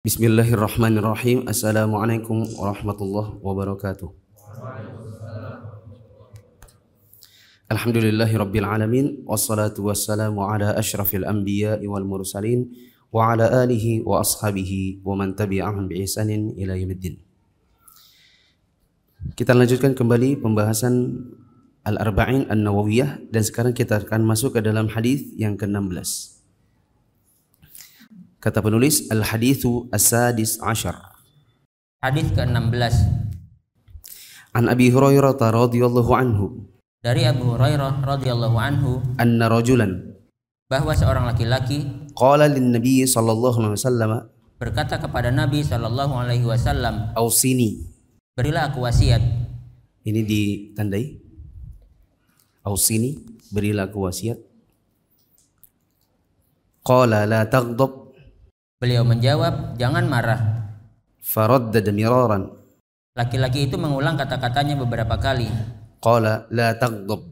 Bismillahirrahmanirrahim. Assalamualaikum warahmatullahi wabarakatuh. Alhamdulillahi rabbil alamin. Wassalatu wassalamu ala ashrafil anbiya'i wal mursalin wa ala alihi wa ashabihi wa man tabi'ahum bi ihsanin ila yaumiddin. Kita lanjutkan kembali pembahasan Al-Arba'in An-Nawawiyah, dan sekarang kita akan masuk ke dalam hadis yang ke-16. Kata penulis, Al-Hadithu As-Sadis Ashar. Hadis ke-16. An Abi Hurairah radhiyallahu anhu. Dari Abu Hurairah radhiyallahu anhu, Anna rajulan, bahwa seorang laki-laki qala lin Nabi sallallahu alaihi wasallam, berkata kepada Nabi sallallahu alaihi wasallam, Ausini. berilah aku wasiat. Ini ditandai. Ausini, berilah aku wasiat. Qala la taghdab. Beliau menjawab, jangan marah. Faraddada miraran. Laki-laki itu mengulang kata-katanya beberapa kali. Qala la taghdab.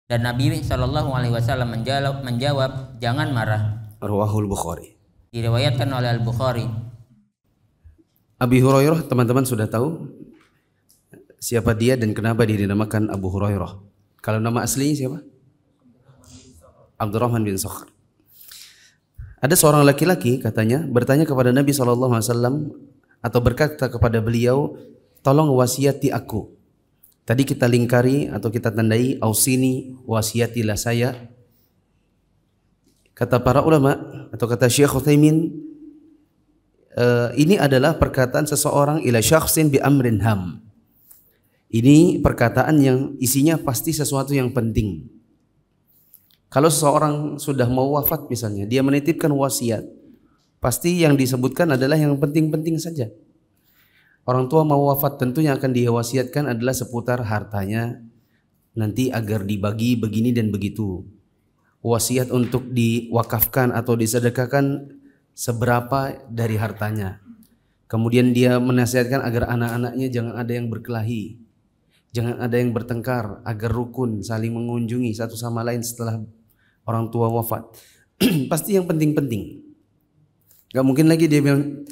Dan Nabi sallallahu alaihi wasallam menjawab, jangan marah. Rawahul Bukhari. Diriwayatkan oleh Al-Bukhari. Abi Hurairah, teman-teman sudah tahu siapa dia dan kenapa dia dinamakan Abu Hurairah. Kalau nama aslinya siapa? Abdurrahman bin Sakhr. Ada seorang laki-laki katanya bertanya kepada Nabi SAW atau berkata kepada beliau, tolong wasiati aku. Tadi kita lingkari atau kita tandai, ausini, wasiatilah saya. Kata para ulama atau kata Syekh Utsaimin, ini adalah perkataan seseorang ila syakhsin bi amrin ham. Ini perkataan yang isinya pasti sesuatu yang penting. Kalau seseorang sudah mau wafat misalnya, dia menitipkan wasiat, pasti yang disebutkan adalah yang penting-penting saja. Orang tua mau wafat, tentu yang akan dia wasiatkan adalah seputar hartanya, nanti agar dibagi begini dan begitu. Wasiat untuk diwakafkan atau disedekahkan seberapa dari hartanya. Kemudian dia menasihatkan agar anak-anaknya jangan ada yang berkelahi, jangan ada yang bertengkar, agar rukun saling mengunjungi satu sama lain setelah orang tua wafat. Pasti yang penting-penting. Gak mungkin lagi dia bilang,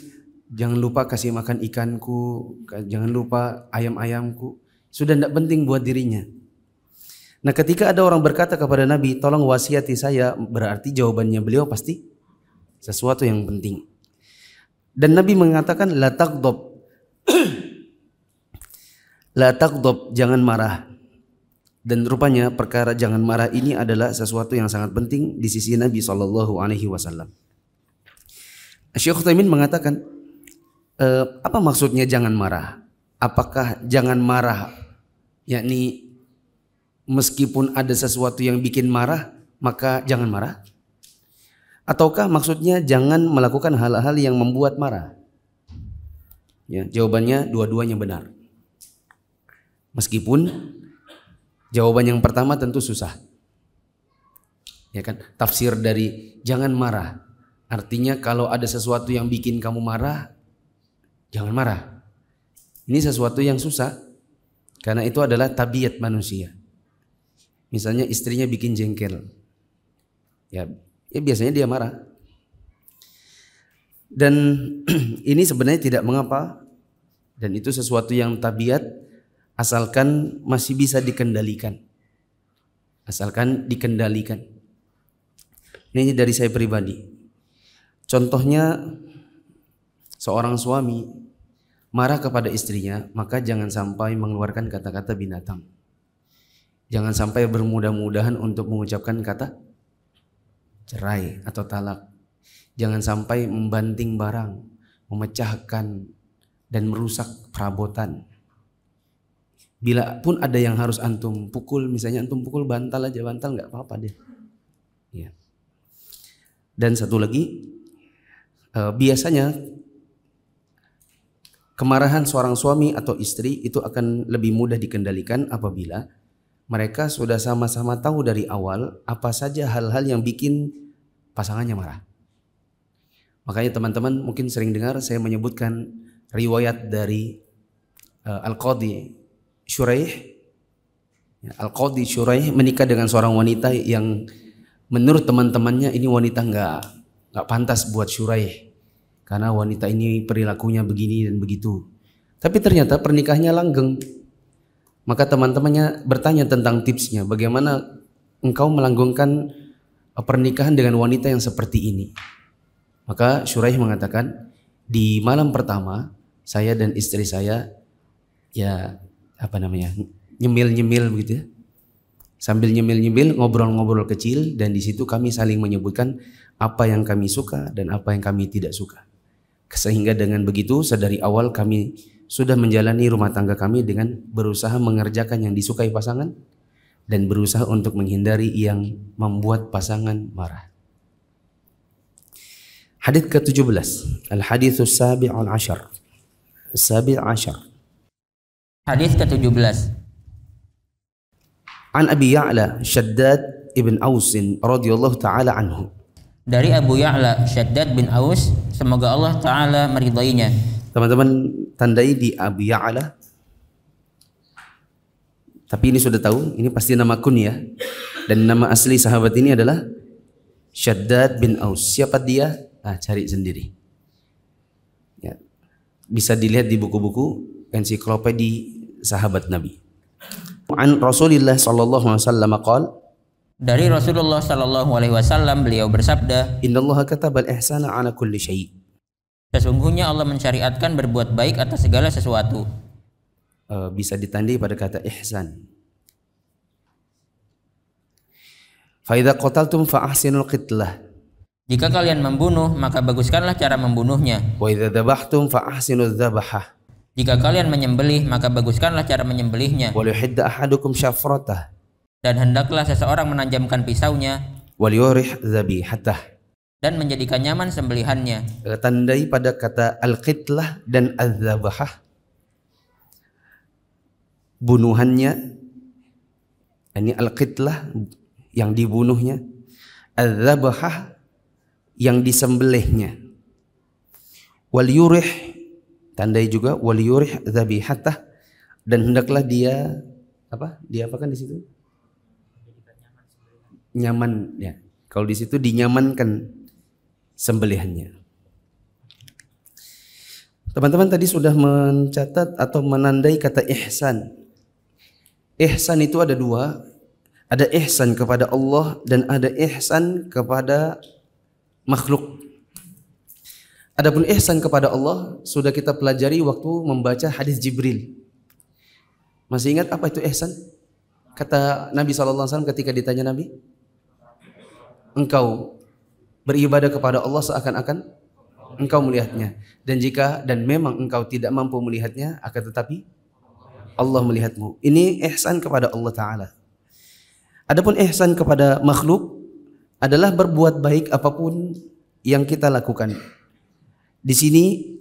jangan lupa kasih makan ikanku, jangan lupa ayam-ayamku. Sudah tidak penting buat dirinya. Nah, ketika ada orang berkata kepada Nabi, tolong wasiati saya, berarti jawabannya beliau pasti sesuatu yang penting. Dan Nabi mengatakan, la taghdab. La taghdab, jangan marah. Dan rupanya perkara jangan marah ini adalah sesuatu yang sangat penting di sisi Nabi SAW. Syekh Utsaimin mengatakan, apa maksudnya jangan marah? Apakah jangan marah, yakni meskipun ada sesuatu yang bikin marah, maka jangan marah? Ataukah maksudnya jangan melakukan hal-hal yang membuat marah? Ya, jawabannya dua-duanya benar. Meskipun jawaban yang pertama tentu susah. Ya kan? Tafsir dari jangan marah artinya kalau ada sesuatu yang bikin kamu marah, jangan marah. Ini sesuatu yang susah karena itu adalah tabiat manusia. Misalnya istrinya bikin jengkel. Ya biasanya dia marah. Dan ini sebenarnya tidak mengapa, dan itu sesuatu yang tabiat asalkan masih bisa dikendalikan. Asalkan dikendalikan. Ini dari saya pribadi. Contohnya seorang suami marah kepada istrinya, maka jangan sampai mengeluarkan kata-kata binatang. Jangan sampai bermudah-mudahan untuk mengucapkan kata cerai atau talak. Jangan sampai membanting barang, memecahkan dan merusak perabotan. Bila pun ada yang harus antum pukul, misalnya antum pukul bantal aja, bantal nggak apa-apa deh. Ya. Dan satu lagi, biasanya kemarahan seorang suami atau istri itu akan lebih mudah dikendalikan apabila mereka sudah sama-sama tahu dari awal apa saja hal-hal yang bikin pasangannya marah. Makanya teman-teman mungkin sering dengar saya menyebutkan riwayat dari Al-Qadhi Syuraih. Al-Qadhi Syuraih menikah dengan seorang wanita yang menurut teman-temannya ini wanita nggak pantas buat Syuraih. karena wanita ini perilakunya begini dan begitu. Tapi ternyata pernikahannya langgeng. Maka teman-temannya bertanya tentang tipsnya, bagaimana engkau melanggengkan pernikahan dengan wanita yang seperti ini. Maka Syuraih mengatakan, di malam pertama saya dan istri saya nyemil-nyemil begitu ya. Sambil nyemil-nyemil, ngobrol-ngobrol kecil, dan di situ kami saling menyebutkan apa yang kami suka dan apa yang kami tidak suka. Sehingga dengan begitu sedari awal kami sudah menjalani rumah tangga kami dengan berusaha mengerjakan yang disukai pasangan dan berusaha untuk menghindari yang membuat pasangan marah. Hadits ke-17, al-haditsus sabi'ul ashar. Sabi' ashar. Hadits ke-17. An Abi Ya'la Shaddad ibn Aus radhiyallahu ta'ala anhu. Dari Abu Ya'la Shaddad bin Aus, semoga Allah Ta'ala meridainya. Teman-teman tandai di Abu Ya'la. Tapi ini sudah tahu, ini pasti nama kunyah. Dan nama asli sahabat ini adalah Shaddad bin Aus. Siapa dia? Cari sendiri. Ya. Bisa dilihat di buku-buku ensiklopedi sahabat Nabi. An Rasulillah sallallahu alaihi wasallam qala, dari Rasulullah sallallahu alaihi wasallam beliau bersabda, innallaha katabal ihsana ala kulli syai'. Sesungguhnya Allah mensyariatkan berbuat baik atas segala sesuatu. Bisa ditandai pada kata ihsan. Fa idza qataltum fa ahsinul qitlah. Jika kalian membunuh, maka baguskanlah cara membunuhnya. Wa idza dzabhtum fa ahsinudz dzabhah. Jika kalian menyembelih, maka baguskanlah cara menyembelihnya. Wal yuhidda ahadukum syafratah. Dan hendaklah seseorang menajamkan pisaunya. Wal yurih dzabihatah. Dan menjadikan nyaman sembelihannya. Tandai pada kata al-qitlah dan az-zabahah. Bunuhannya. Ini al-qitlah yang dibunuhnya. Az-zabahah yang disembelihnya. Wal yurih, tandai juga wal yurih dzabihatah, dan hendaklah dia apakan di situ? Nyaman ya. Kalau di situ dinyamankan sembelihannya. Teman-teman tadi sudah mencatat atau menandai kata ihsan. Ihsan itu ada dua. Ada ihsan kepada Allah dan ada ihsan kepada makhluk. Adapun ihsan kepada Allah sudah kita pelajari waktu membaca hadis Jibril. Masih ingat apa itu ihsan? Kata Nabi SAW ketika ditanya Nabi, engkau beribadah kepada Allah seakan-akan engkau melihatnya, dan memang engkau tidak mampu melihatnya, akan tetapi Allah melihatmu. Ini ihsan kepada Allah Ta'ala. Adapun ihsan kepada makhluk adalah berbuat baik apapun yang kita lakukan. Di sini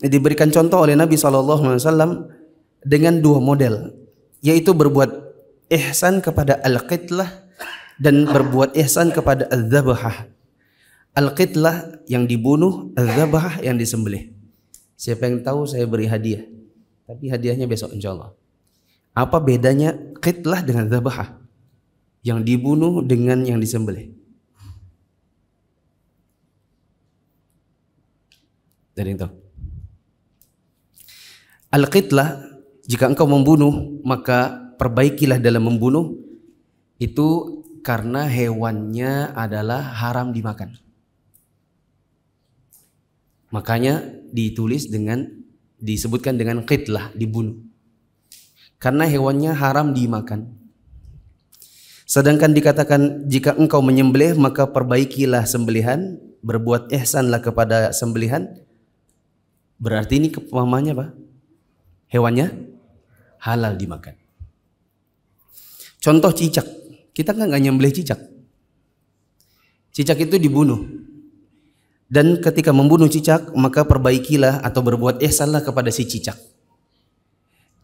diberikan contoh oleh Nabi SAW dengan dua model, yaitu berbuat ihsan kepada al-qitlah dan berbuat ihsan kepada az-zabahah. Al-qitlah yang dibunuh, az-zabahah yang disembelih. Siapa yang tahu saya beri hadiah, tapi hadiahnya besok insyaallah. Apa bedanya qitlah dengan zabahah? Yang dibunuh dengan yang disembelih. Dari itu. Al-qitlah, jika engkau membunuh, maka perbaikilah dalam membunuh itu karena hewannya adalah haram dimakan. Makanya disebutkan dengan qitlah, dibunuh. Karena hewannya haram dimakan. Sedangkan dikatakan jika engkau menyembelih maka perbaikilah sembelihan, berbuat ihsanlah kepada sembelihan. Berarti ini pemahamannya apa? Hewannya halal dimakan. Contoh cicak, kita kan nggak nyembelih cicak. Cicak itu dibunuh. Dan ketika membunuh cicak maka perbaikilah atau berbuat ihsanlah kepada si cicak.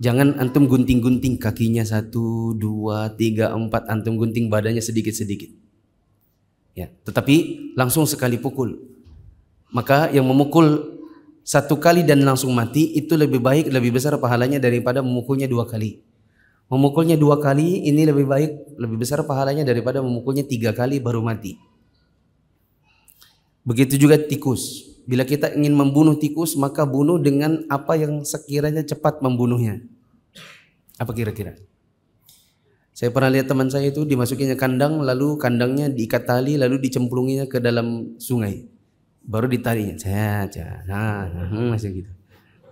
Jangan antum gunting-gunting kakinya 1, 2, 3, 4, antum gunting badannya sedikit-sedikit. Ya, tetapi langsung sekali pukul. Maka yang memukul 1 kali dan langsung mati itu lebih baik, lebih besar pahalanya daripada memukulnya 2 kali. Memukulnya 2 kali ini lebih baik, lebih besar pahalanya daripada memukulnya 3 kali baru mati. Begitu juga tikus. Bila kita ingin membunuh tikus, maka bunuh dengan apa yang sekiranya cepat membunuhnya. Apa kira-kira? Saya pernah lihat teman saya itu dimasukinnya kandang, lalu kandangnya diikat tali, lalu dicemplunginya ke dalam sungai. Baru ditarinya. Masih gitu.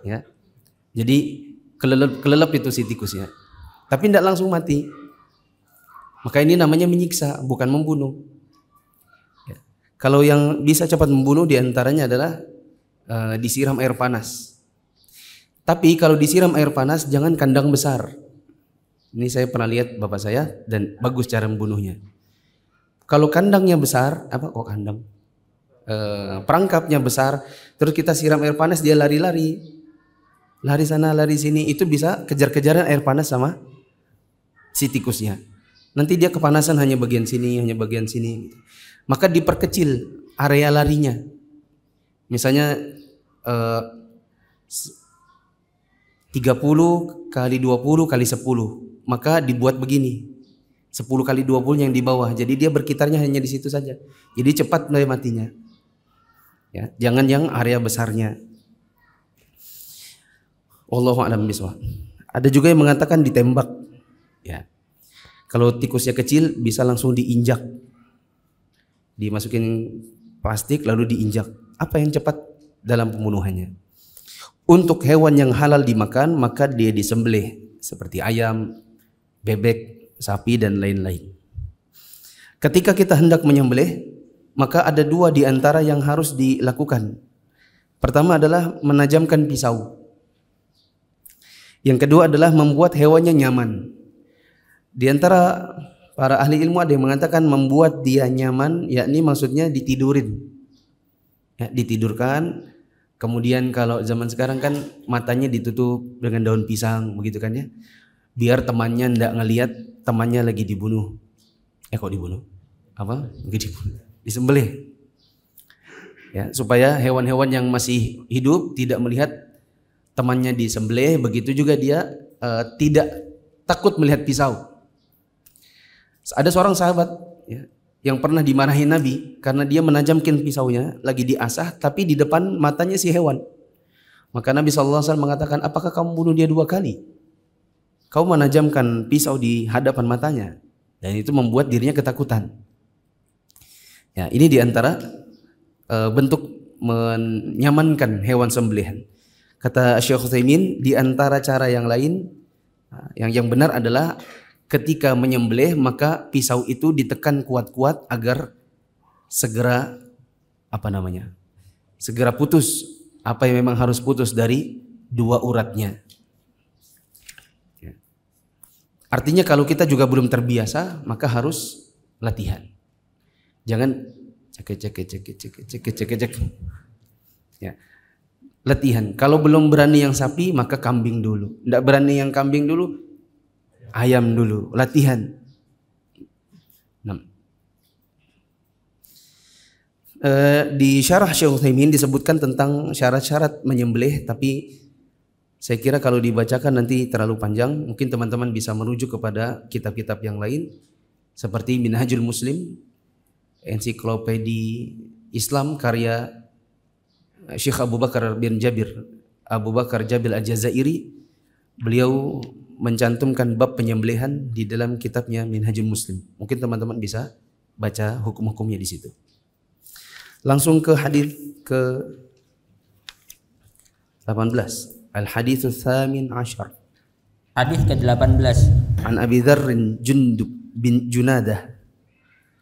Ya. Jadi kelelep itu si tikusnya. Tapi tidak langsung mati. Maka ini namanya menyiksa, bukan membunuh. Ya. Kalau yang bisa cepat membunuh diantaranya adalah disiram air panas. Tapi kalau disiram air panas jangan kandang besar. Ini saya pernah lihat bapak saya dan bagus cara membunuhnya. Kalau kandangnya besar, perangkapnya besar, terus kita siram air panas, dia lari-lari, lari sana lari sini, itu bisa kejar-kejaran air panas sama si tikusnya. Nanti dia kepanasan hanya bagian sini, maka diperkecil area larinya. Misalnya 30 kali 20 kali 10, maka dibuat begini, 10 kali 20 yang di bawah. Jadi dia berkitarnya hanya di situ saja. Jadi cepat mulai matinya. Ya, jangan yang area besarnya. Wallahu a'lam bishawab. Ada juga yang mengatakan ditembak. Ya. Kalau tikusnya kecil bisa langsung diinjak. Dimasukin plastik lalu diinjak. Apa yang cepat dalam pembunuhannya? Untuk hewan yang halal dimakan maka dia disembelih seperti ayam, bebek, sapi dan lain-lain. Ketika kita hendak menyembelih, maka ada dua di antara yang harus dilakukan. Pertama adalah menajamkan pisau. Yang kedua adalah membuat hewannya nyaman. Di antara para ahli ilmu ada yang mengatakan membuat dia nyaman, yakni maksudnya ditidurin. Ya, ditidurkan. Kemudian kalau zaman sekarang kan matanya ditutup dengan daun pisang, begitu kan ya. Biar temannya ndak ngelihat temannya lagi dibunuh. Kok dibunuh? Apa? Lagi dibunuh. Disembelih. Ya, supaya hewan-hewan yang masih hidup tidak melihat temannya disembelih, begitu juga dia tidak takut melihat pisau. Ada seorang sahabat ya, yang pernah dimarahi Nabi karena dia menajamkan pisaunya lagi diasah, tapi di depan matanya si hewan. Maka Nabi SAW mengatakan, apakah kamu bunuh dia 2 kali? Kau menajamkan pisau di hadapan matanya, dan itu membuat dirinya ketakutan. Ya, ini diantara bentuk menyamankan hewan sembelihan. Kata Syekh Utsaimin, diantara cara yang lain, yang benar adalah ketika menyembelih maka pisau itu ditekan kuat-kuat agar segera segera putus apa yang memang harus putus dari 2 uratnya. Artinya kalau kita juga belum terbiasa maka harus latihan. Jangan cek. Ya. Latihan. Kalau belum berani yang sapi maka kambing dulu. Tidak berani yang kambing dulu, ayam dulu. Latihan. Di syarah Syekh Utsaimin disebutkan tentang syarat-syarat menyembelih, tapi saya kira kalau dibacakan nanti terlalu panjang. Mungkin teman-teman bisa merujuk kepada kitab-kitab yang lain seperti Minhajul Muslim, ensiklopedi Islam karya Syekh Abu Bakar Jabil Al-Jazairi. Beliau mencantumkan bab penyembelihan di dalam kitabnya Minhajul Muslim. Mungkin teman-teman bisa baca hukum-hukumnya di situ. Langsung ke hadis ke 18. Al-hadits tsamin asyar. Hadis ke-18. An Abi Dzar Jundub bin Junadah.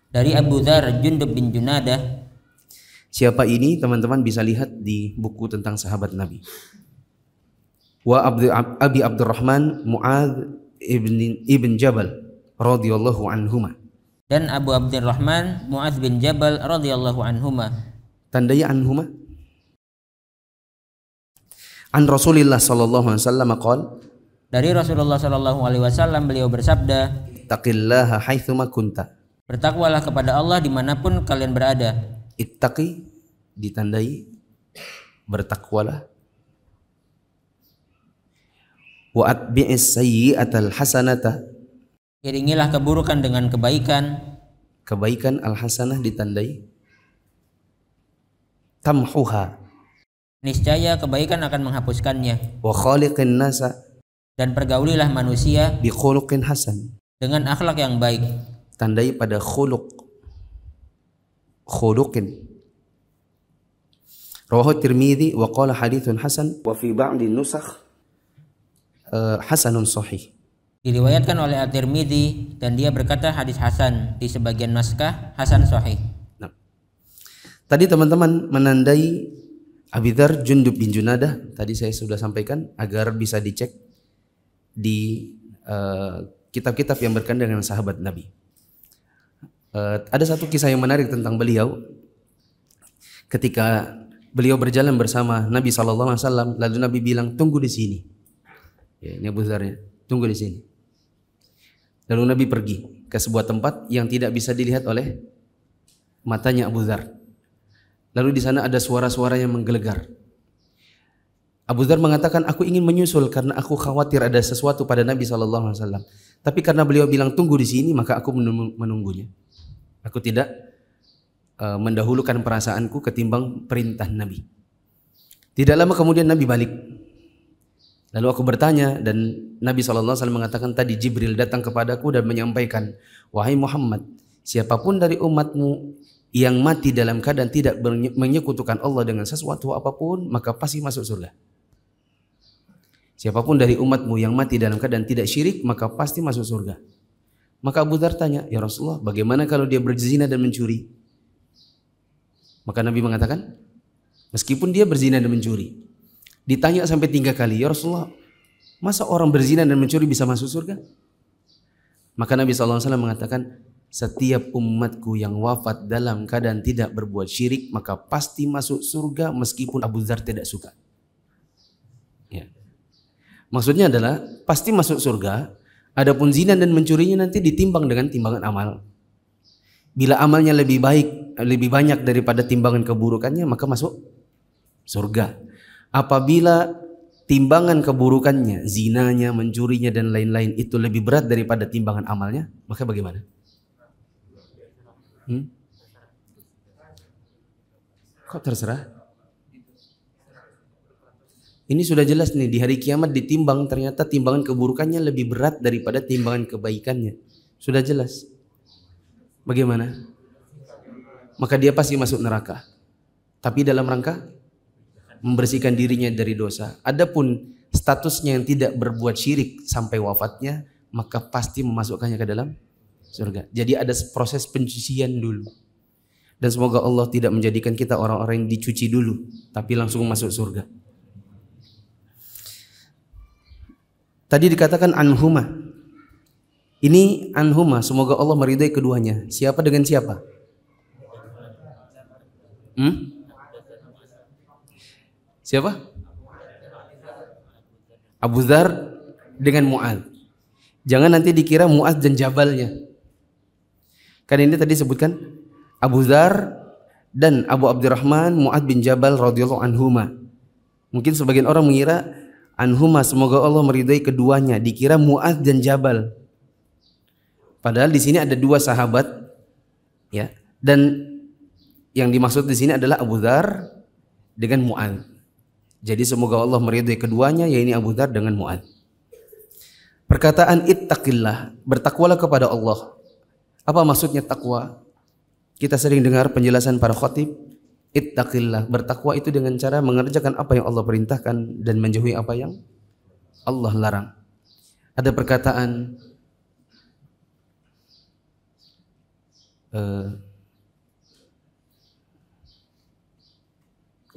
Dari Abu Dzar Jundub bin Junadah. Siapa ini? Teman-teman bisa lihat di buku tentang sahabat Nabi. Wa Abi Abdurrahman Mu'adz ibn Jabal radhiyallahu anhuma. Dan Abu Abdurrahman Mu'adz bin Jabal radhiyallahu anhuma. Tandai anhuma. An Rasulillah sallallahu alaihi wasallam qala. Dari Rasulullah sallallahu alaihi wasallam beliau bersabda, Ittaqillaha haitsuma kunta. Bertakwalah kepada Allah dimanapun kalian berada. Ittaqi ditandai bertakwalah. Wa atbi'is sayyi'atal hasanata. Iringilah keburukan dengan kebaikan. Kebaikan al-hasanah ditandai tamhuha. niscaya kebaikan akan menghapuskannya. Wa khaliqin nasa Dan pergaulilah manusia bi khuluqin hasan. dengan akhlak yang baik. Tandai pada khuluq. Khuluqin. Rawahu Tirmidzi wa qala haditsun hasan wa fi ba'di nusakh hasanun sahih. Diriwayatkan oleh At-Tirmidzi dan dia berkata hadis hasan, di sebagian naskah hasan sahih. Nah, tadi teman-teman menandai Abi Dzar Jundub bin Junadah, tadi saya sudah sampaikan agar bisa dicek di kitab-kitab yang berkaitan dengan sahabat Nabi. Ada satu kisah yang menarik tentang beliau. Ketika beliau berjalan bersama Nabi SAW, lalu Nabi bilang, tunggu di sini. Ya, ini Abu Dzarnya, tunggu di sini. Lalu Nabi pergi ke sebuah tempat yang tidak bisa dilihat oleh matanya Abu Dzar. Lalu di sana ada suara-suara yang menggelegar. Abu Dzar mengatakan, aku ingin menyusul karena aku khawatir ada sesuatu pada Nabi SAW. Tapi karena beliau bilang tunggu di sini, maka aku menunggunya. Aku tidak mendahulukan perasaanku ketimbang perintah Nabi. Tidak lama kemudian Nabi balik. Lalu aku bertanya dan Nabi SAW mengatakan, tadi Jibril datang kepadaku dan menyampaikan, wahai Muhammad, siapapun dari umatmu yang mati dalam keadaan tidak menyekutukan Allah dengan sesuatu apapun, maka pasti masuk surga. Siapapun dari umatmu yang mati dalam keadaan tidak syirik, maka pasti masuk surga. Maka Abu Dzar tanya, ya Rasulullah, bagaimana kalau dia berzina dan mencuri? Maka Nabi mengatakan, meskipun dia berzina dan mencuri. Ditanya sampai 3 kali, ya Rasulullah, masa orang berzina dan mencuri bisa masuk surga? Maka Nabi SAW mengatakan, setiap umatku yang wafat dalam keadaan tidak berbuat syirik, maka pasti masuk surga meskipun Abu Dzar tidak suka. Ya. Maksudnya adalah pasti masuk surga. Adapun zina dan mencurinya nanti ditimbang dengan timbangan amal. Bila amalnya lebih baik, lebih banyak daripada timbangan keburukannya, maka masuk surga. Apabila timbangan keburukannya, zinanya, mencurinya dan lain-lain itu lebih berat daripada timbangan amalnya, maka bagaimana? Kok terserah? Ini sudah jelas nih, di hari kiamat ditimbang, ternyata timbangan keburukannya lebih berat daripada timbangan kebaikannya. Sudah jelas. Bagaimana? Maka dia pasti masuk neraka. Tapi dalam rangka membersihkan dirinya dari dosa. Adapun statusnya yang tidak berbuat syirik sampai wafatnya, maka pasti memasukkannya ke dalam surga. Jadi ada proses pencucian dulu. Dan semoga Allah tidak menjadikan kita orang-orang yang dicuci dulu, tapi langsung masuk surga. Tadi dikatakan anhuma. Ini anhuma, semoga Allah meridai keduanya. Siapa dengan siapa? Siapa? Abu Dzar dengan Mu'adz. Jangan nanti dikira Mu'adz dan Jabalnya. Kan ini tadi sebutkan Abu Dzar dan Abu Abdurrahman Mu'adz bin Jabal radhiyallahu anhuma. Mungkin sebagian orang mengira anhuma, semoga Allah meridai keduanya, dikira Mu'adz dan Jabal. Padahal di sini ada 2 sahabat, ya. Dan yang dimaksud di sini adalah Abu Dzar dengan Mu'adz. Jadi semoga Allah meridai keduanya, yaitu Abu Dzar dengan Mu'adz. Perkataan ittaqillah, bertakwalah kepada Allah. Apa maksudnya takwa? Kita sering dengar penjelasan para khatib, ittaqillah, bertakwa itu dengan cara mengerjakan apa yang Allah perintahkan dan menjauhi apa yang Allah larang. Ada perkataan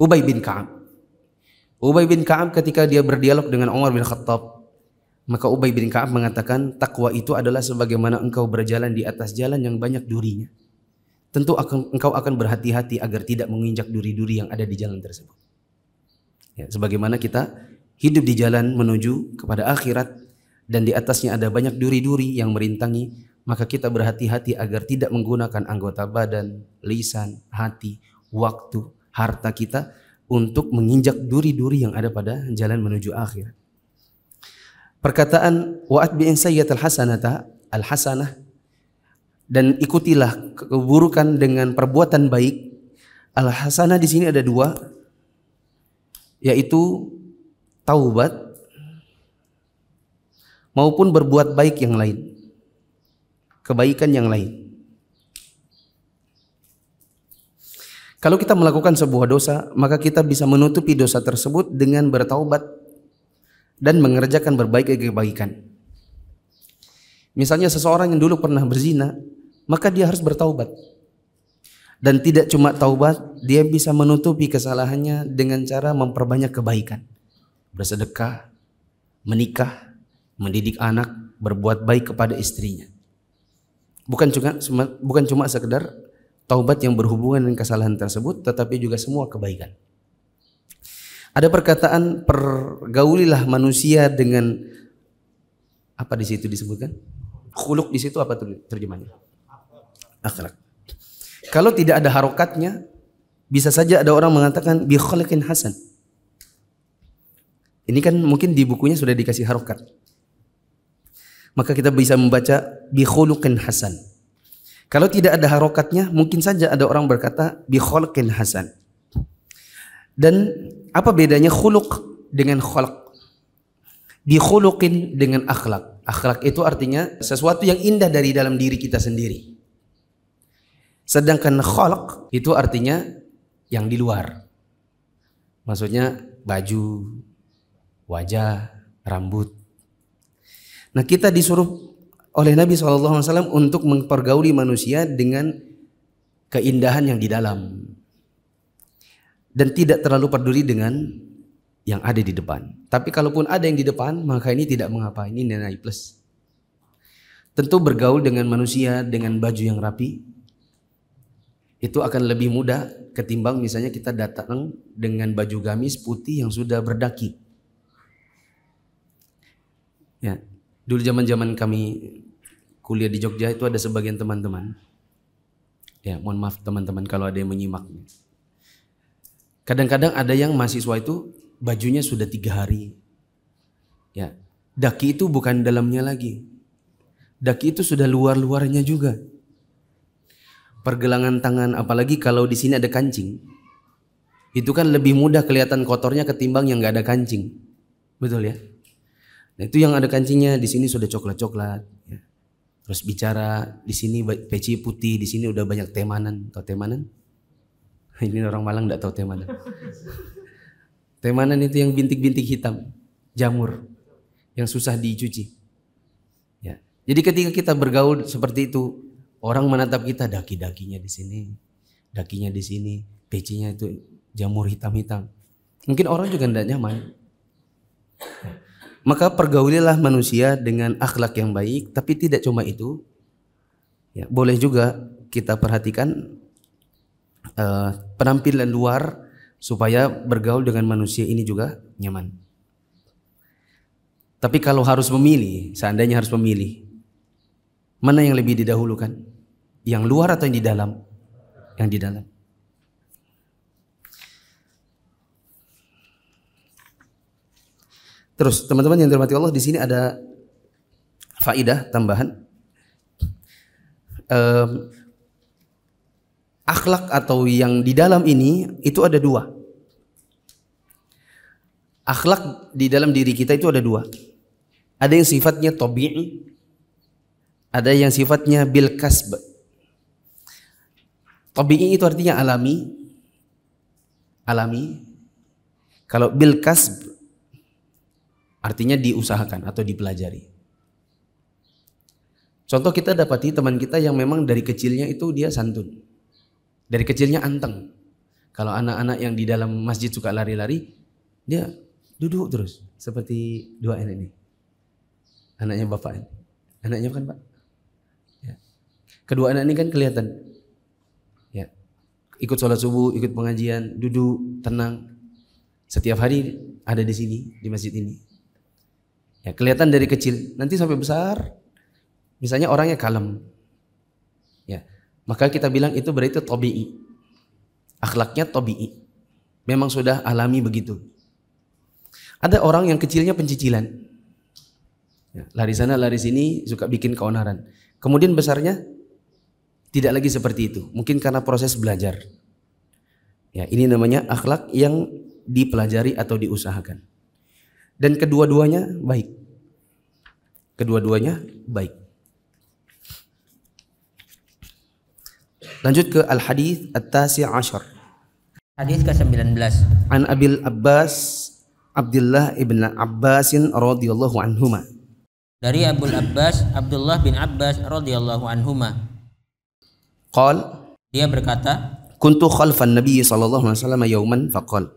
Ubay bin Ka'ab. Ubay bin Ka'ab ketika dia berdialog dengan Umar bin Khattab, maka Ubay bin Ka'ab mengatakan, takwa itu adalah sebagaimana engkau berjalan di atas jalan yang banyak durinya. Tentu engkau akan berhati-hati agar tidak menginjak duri-duri yang ada di jalan tersebut. Ya, sebagaimana kita hidup di jalan menuju kepada akhirat dan di atasnya ada banyak duri-duri yang merintangi, maka kita berhati-hati agar tidak menggunakan anggota badan, lisan, hati, waktu, harta kita untuk menginjak duri-duri yang ada pada jalan menuju akhirat. Perkataan wa'atbi'in sayyi'atal hasanata al-hasanah, dan ikutilah keburukan dengan perbuatan baik. Al-hasanah di sini ada 2. yaitu taubat maupun berbuat baik yang lain, kebaikan yang lain. Kalau kita melakukan sebuah dosa, maka kita bisa menutupi dosa tersebut dengan bertaubat dan mengerjakan berbagai kebaikan. Misalnya seseorang yang dulu pernah berzina, maka dia harus bertaubat. Dan tidak cuma taubat, dia bisa menutupi kesalahannya dengan cara memperbanyak kebaikan. Bersedekah, menikah, mendidik anak, berbuat baik kepada istrinya. Bukan cuma sekedar taubat yang berhubungan dengan kesalahan tersebut, tetapi juga semua kebaikan. Ada perkataan pergaulilah manusia dengan apa di situ disebutkan? Khuluq di situ apa terjemahnya? Akhlak. Kalau tidak ada harokatnya, bisa saja ada orang mengatakan bi khuluqin hasan. Ini kan mungkin di bukunya sudah dikasih harokat. Maka kita bisa membaca bi khuluqin hasan. Kalau tidak ada harokatnya, mungkin saja ada orang berkata bi khuluqin hasan. Dan apa bedanya khuluq dengan khalq? Bi khuluqin dengan akhlak. Akhlak itu artinya sesuatu yang indah dari dalam diri kita sendiri. Sedangkan khalq itu artinya yang di luar. Maksudnya baju, wajah, rambut. Nah, kita disuruh oleh Nabi SAW untuk mempergauli manusia dengan keindahan yang di dalam. Dan tidak terlalu peduli dengan yang ada di depan. Tapi kalaupun ada yang di depan, maka ini tidak mengapa. Ini nilai plus. Tentu bergaul dengan manusia dengan baju yang rapi, itu akan lebih mudah ketimbang misalnya kita datang dengan baju gamis putih yang sudah berdaki. Ya, dulu zaman-zaman kami kuliah di Jogja itu ada sebagian teman-teman. Ya, mohon maaf teman-teman kalau ada yang menyimak. Kadang-kadang ada yang mahasiswa itu bajunya sudah 3 hari. Ya, daki itu bukan dalamnya lagi. Daki itu sudah luar-luarnya juga. Pergelangan tangan, apalagi kalau di sini ada kancing, itu kan lebih mudah kelihatan kotornya ketimbang yang nggak ada kancing, betul ya? Nah, itu yang ada kancingnya di sini sudah coklat-coklat. Ya. Terus bicara di sini peci putih, di sini udah banyak temanan. Tahu temanan? Ini orang Malang nggak tahu temanan. Temanan itu yang bintik-bintik hitam, jamur, yang susah dicuci. Ya. Jadi ketika kita bergaul seperti itu, orang menatap kita daki-dakinya di sini, dakinya di sini, pecinya itu jamur hitam-hitam. Mungkin orang juga tidak nyaman. Maka pergaulilah manusia dengan akhlak yang baik, tapi tidak cuma itu. Ya, boleh juga kita perhatikan penampilan luar supaya bergaul dengan manusia ini juga nyaman. Tapi kalau harus memilih, seandainya harus memilih, mana yang lebih didahulukan? Yang luar atau yang di dalam? Yang di dalam. Terus teman-teman yang dirahmati Allah, di sini ada faidah tambahan. Akhlak atau yang di dalam ini itu ada 2. Akhlak di dalam diri kita itu ada 2. Ada yang sifatnya tabi'i, ada yang sifatnya bil kasb. Tabi'i itu artinya alami. Alami. Kalau bil kasb artinya diusahakan atau dipelajari. Contoh kita dapati teman kita yang memang dari kecilnya itu dia santun. Dari kecilnya anteng. Kalau anak-anak yang di dalam masjid suka lari-lari, dia duduk terus seperti 2 anak ini. Anaknya bapak ini. Anaknya kan Pak? Ya. Kedua anak ini kan kelihatan. Ya. Ikut sholat subuh, ikut pengajian, duduk, tenang. Setiap hari ada di sini, di masjid ini. Ya, kelihatan dari kecil, nanti sampai besar, misalnya orangnya kalem. Ya. Maka kita bilang itu berarti tabi'i. Akhlaknya tabi'i. Memang sudah alami begitu. Ada orang yang kecilnya pencicilan. Ya, lari sana, lari sini, suka bikin keonaran. Kemudian besarnya tidak lagi seperti itu. Mungkin karena proses belajar. Ya, ini namanya akhlak yang dipelajari atau diusahakan. Dan kedua-duanya baik. Kedua-duanya baik. Lanjut ke al-hadits at-tasi' ashar. Hadis ke-19. An Abil Abbas Abdullah ibn Abbasin radhiyallahu anhuma. Dari Abul Abbas Abdullah bin Abbas radhiyallahu anhuma. Qal, Dia berkata, kuntu khalfan Nabi sallallahu alaihi wasallam yauman faqal.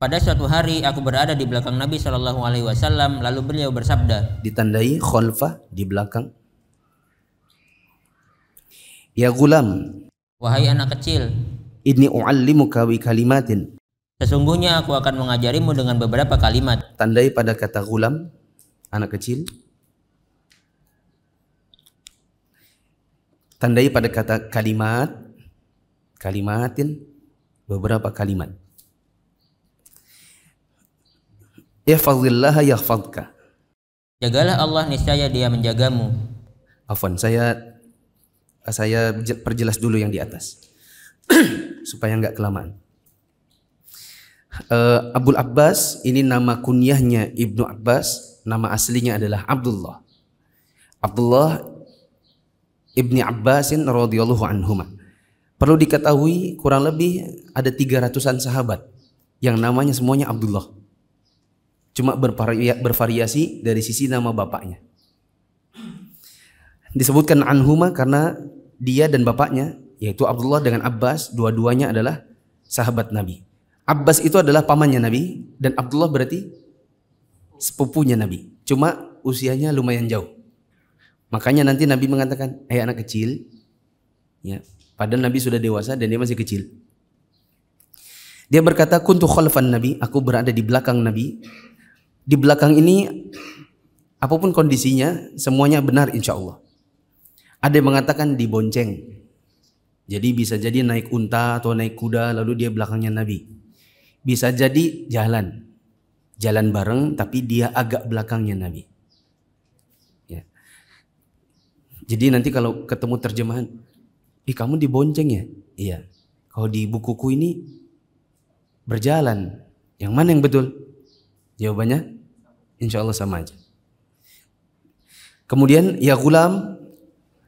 pada suatu hari aku berada di belakang Nabi Shallallahu Alaihi Wasallam, lalu beliau bersabda. Ditandai khalfa, di belakang. Ya gulam, Wahai anak kecil, inni u'allimuka bi kalimatin. sesungguhnya aku akan mengajarimu dengan beberapa kalimat. Tandai pada kata gulam, anak kecil. Tandai pada kata kalimat, kalimatin, beberapa kalimat. Ihfazillaha yahfazka. Jagalah Allah, niscaya Dia menjagamu. Afwan, saya perjelas dulu yang di atas supaya nggak kelamaan. Abul Abbas ini nama kunyahnya Ibnu Abbas, nama aslinya adalah Abdullah. Abdullah Ibni Abbasin radhiyallahu anhuma. Perlu diketahui kurang lebih ada 300-an sahabat yang namanya semuanya Abdullah. Cuma bervariasi dari sisi nama bapaknya. Disebutkan anhuma karena dia dan bapaknya, yaitu Abdullah dengan Abbas, dua-duanya adalah sahabat Nabi. Abbas itu adalah pamannya Nabi dan Abdullah berarti sepupunya Nabi. Cuma usianya lumayan jauh. Makanya nanti Nabi mengatakan, anak kecil, ya, padahal Nabi sudah dewasa dan dia masih kecil. Dia berkata, kuntu khalfan Nabi, aku berada di belakang Nabi. Di belakang ini apapun kondisinya semuanya benar insya Allah. Ada yang mengatakan dibonceng. Jadi bisa jadi naik unta atau naik kuda lalu dia belakangnya Nabi. Bisa jadi jalan bareng tapi dia agak belakangnya Nabi. Ya. Jadi nanti kalau ketemu terjemahan, kamu dibonceng ya? Iya. Kalau di bukuku ini berjalan. Yang mana yang betul? Jawabannya insya Allah sama aja. Kemudian ya gulam,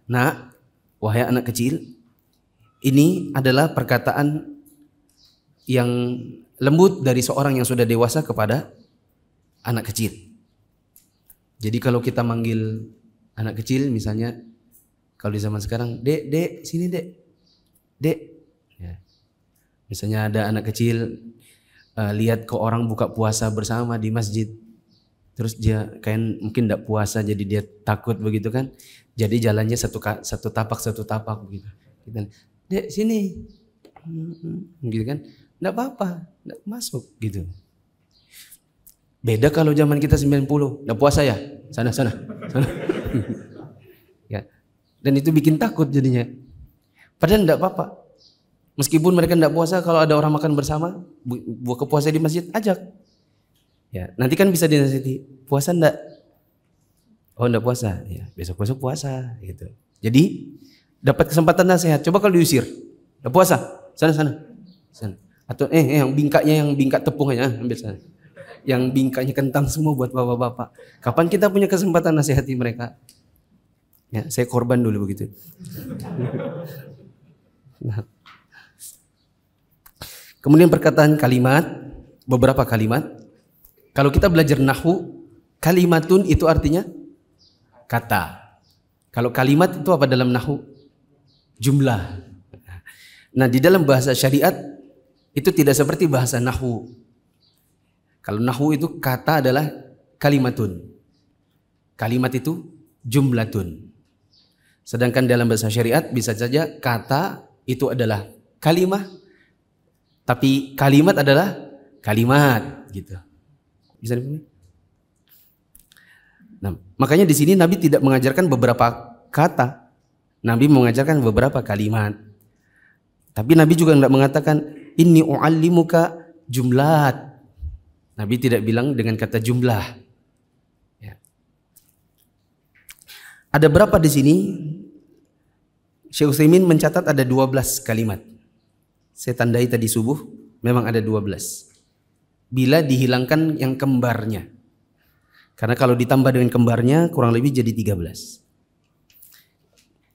nak, wahai anak kecil. Ini adalah perkataan yang lembut dari seorang yang sudah dewasa kepada anak kecil. Jadi kalau kita manggil anak kecil misalnya, kalau di zaman sekarang, dek, sini dek, ya. Misalnya ada anak kecil lihat ke orang buka puasa bersama di masjid, terus dia kayak mungkin tidak puasa jadi dia takut begitu kan, jadi jalannya satu tapak begitu. Dek sini, gitu kan, tidak apa-apa, tidak masuk gitu. Beda kalau zaman kita 90, tidak puasa ya, sana. Ya, dan itu bikin takut jadinya. Padahal tidak apa-apa. Meskipun mereka tidak puasa, kalau ada orang makan bersama, buka puasa di masjid, ajak. Ya, nanti kan bisa dinasihati, puasa enggak? Oh, enggak puasa. Ya, besok puasa gitu. Jadi dapat kesempatan nasihat. Coba kalau diusir, enggak puasa, sana. Atau yang bingkak tepung aja, ambil sana. Yang bingkaknya kentang semua buat bapak-bapak. Kapan kita punya kesempatan nasihati mereka? Ya, saya korban dulu begitu. Nah. Kemudian perkataan kalimat, beberapa kalimat. Kalau kita belajar nahwu, kalimatun itu artinya kata. Kalau kalimat itu apa dalam nahwu? Jumlah. Nah, di dalam bahasa syariat itu tidak seperti bahasa nahwu. Kalau nahwu itu kata adalah kalimatun. Kalimat itu jumlatun. Sedangkan dalam bahasa syariat bisa saja kata itu adalah kalimah, tapi kalimat adalah kalimat gitu. Bisa dipahami? Nah, makanya di sini Nabi tidak mengajarkan beberapa kata. Nabi mengajarkan beberapa kalimat. Tapi Nabi juga tidak mengatakan inni u'allimuka jumlat. Nabi tidak bilang dengan kata jumlah. Ya. Ada berapa di sini? Syekh Utsaimin mencatat ada 12 kalimat. Saya tandai tadi subuh, memang ada 12. bila dihilangkan yang kembarnya. Karena kalau ditambah dengan kembarnya kurang lebih jadi 13.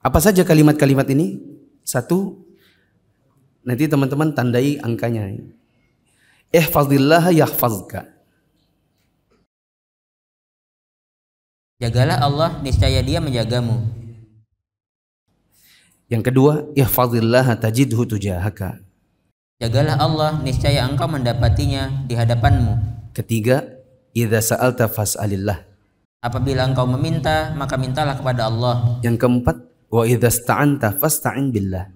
Apa saja kalimat-kalimat ini? Satu, nanti teman-teman tandai angkanya. Ihfazillah yahfazka. Jagalah Allah, niscaya Dia menjagamu. Yang kedua, ihfazillah tajidhu tujahaka. Jagalah Allah, niscaya engkau mendapatinya di hadapanmu. Ketiga, idza sa'alta fas'alillah. Apabila engkau meminta, maka mintalah kepada Allah. Yang keempat, wa idza sta'anta fasta'in billah.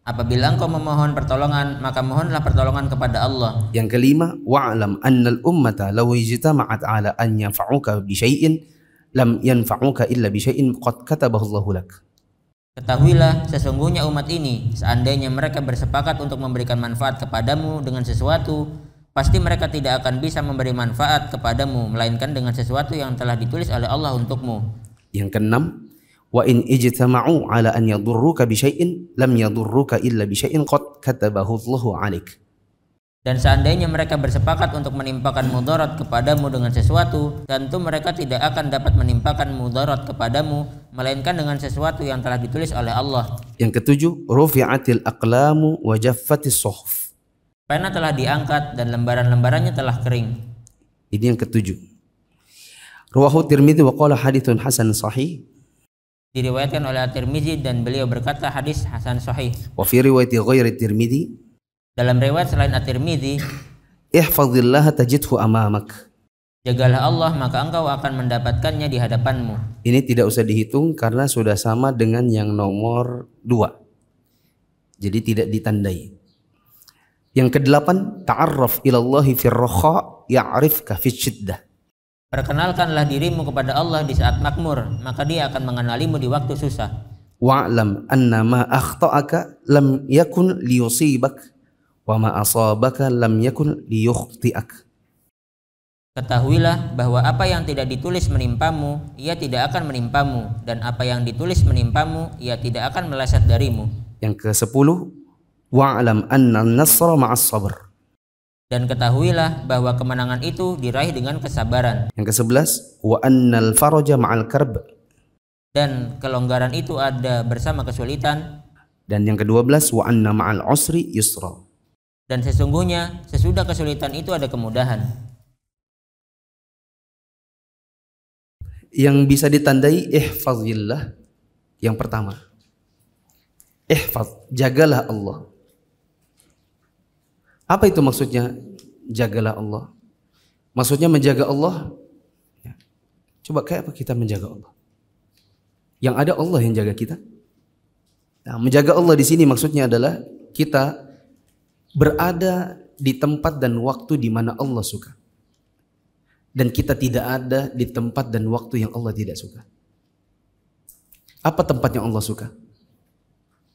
Apabila engkau memohon pertolongan, maka mohonlah pertolongan kepada Allah. Yang kelima, wa'lam annal ummata law ijtama'at 'ala an yanfa'uka bi syai'in lam yanfa'uka illa bi syai'in qad katabahu Allahu lak. Ketahuilah, sesungguhnya umat ini, seandainya mereka bersepakat untuk memberikan manfaat kepadamu dengan sesuatu, pasti mereka tidak akan bisa memberi manfaat kepadamu, melainkan dengan sesuatu yang telah ditulis oleh Allah untukmu. Yang keenam, wa in ijtama'u 'ala an yadurruka bi syai'in lam yadurruka illa bi syai'in qad katabahu Allahu 'alaik. Dan seandainya mereka bersepakat untuk menimpakan mudarat kepadamu dengan sesuatu, tentu mereka tidak akan dapat menimpakan mudarat kepadamu, melainkan dengan sesuatu yang telah ditulis oleh Allah. Yang ketujuh, rufi'atil aqlamu wa jaffatis suhuf. Pena telah diangkat dan lembaran-lembarannya telah kering. Ini yang ketujuh. Rawahu Tirmidzi wa qala haditsun hasan sahih. Diriwayatkan oleh At-Tirmidzi dan beliau berkata hadis hasan sahih. Wa fi riwayati ghairi Tirmidzi, dalam riwayat selain At-Tirmidzi, ihfazillaha tajidhu amamak. Jagalah Allah, maka engkau akan mendapatkannya di hadapanmu. Ini tidak usah dihitung karena sudah sama dengan yang nomor 2. Jadi tidak ditandai. Yang kedelapan, ta'arraf ilallahi fir rakha ya'rifka fis syiddah. Perkenalkanlah dirimu kepada Allah di saat makmur, maka Dia akan mengenalimu di waktu susah. Wa'lam anna ma akhta'aka lam yakun liyusibak wa ma asabaka lam yakun liyukhti'ak. Ketahuilah bahwa apa yang tidak ditulis menimpamu, ia tidak akan menimpamu, dan apa yang ditulis menimpamu, ia tidak akan meleset darimu. Yang ke-10, wa'lam anna an-nasra ma'as sabr. Dan ketahuilah bahwa kemenangan itu diraih dengan kesabaran. Yang ke-11, wa annal faraja ma'al karb. Dan kelonggaran itu ada bersama kesulitan. Dan yang ke-12, wa anna ma'al usri yusra. Dan sesungguhnya sesudah kesulitan itu ada kemudahan. Yang bisa ditandai ihfazillah, yang pertama, ihfaz, jagalah Allah. Apa itu maksudnya jagalah Allah? Maksudnya menjaga Allah. Coba kayak apa kita menjaga Allah? Yang ada Allah yang jaga kita. Nah, menjaga Allah di sini maksudnya adalah kita berada di tempat dan waktu di mana Allah suka. Dan kita tidak ada di tempat dan waktu yang Allah tidak suka. Apa tempat yang Allah suka?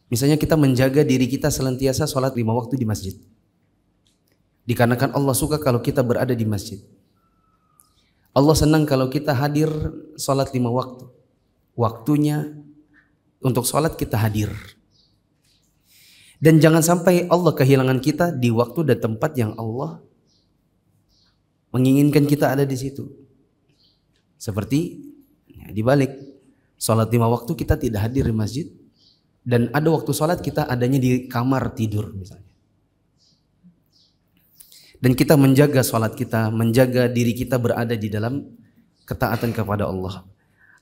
Misalnya kita menjaga diri kita senantiasa sholat 5 waktu di masjid. Dikarenakan Allah suka kalau kita berada di masjid. Allah senang kalau kita hadir sholat 5 waktu. Waktunya untuk sholat kita hadir. Dan jangan sampai Allah kehilangan kita di waktu dan tempat yang Allah menginginkan kita ada di situ. Seperti dibalik, sholat 5 waktu kita tidak hadir di masjid, dan ada waktu sholat kita adanya di kamar tidur misalnya. Dan kita menjaga sholat kita, menjaga diri kita berada di dalam ketaatan kepada Allah.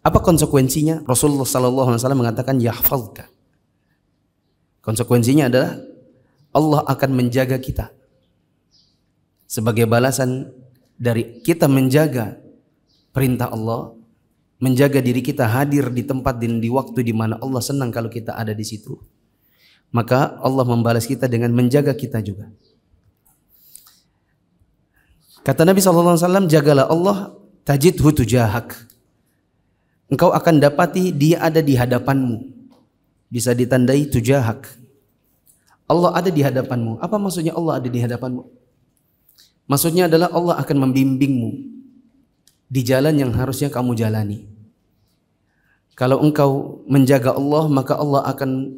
Apa konsekuensinya? Rasulullah SAW mengatakan yahfazka. Konsekuensinya adalah Allah akan menjaga kita. Sebagai balasan dari kita menjaga perintah Allah, menjaga diri kita hadir di tempat dan di waktu di mana Allah senang kalau kita ada di situ, maka Allah membalas kita dengan menjaga kita juga. Kata Nabi SAW, jagalah Allah tajidhu tujahak. Engkau akan dapati Dia ada di hadapanmu. Bisa ditandai tujahak. Allah ada di hadapanmu. Apa maksudnya Allah ada di hadapanmu? Maksudnya adalah Allah akan membimbingmu di jalan yang harusnya kamu jalani. Kalau engkau menjaga Allah, maka Allah akan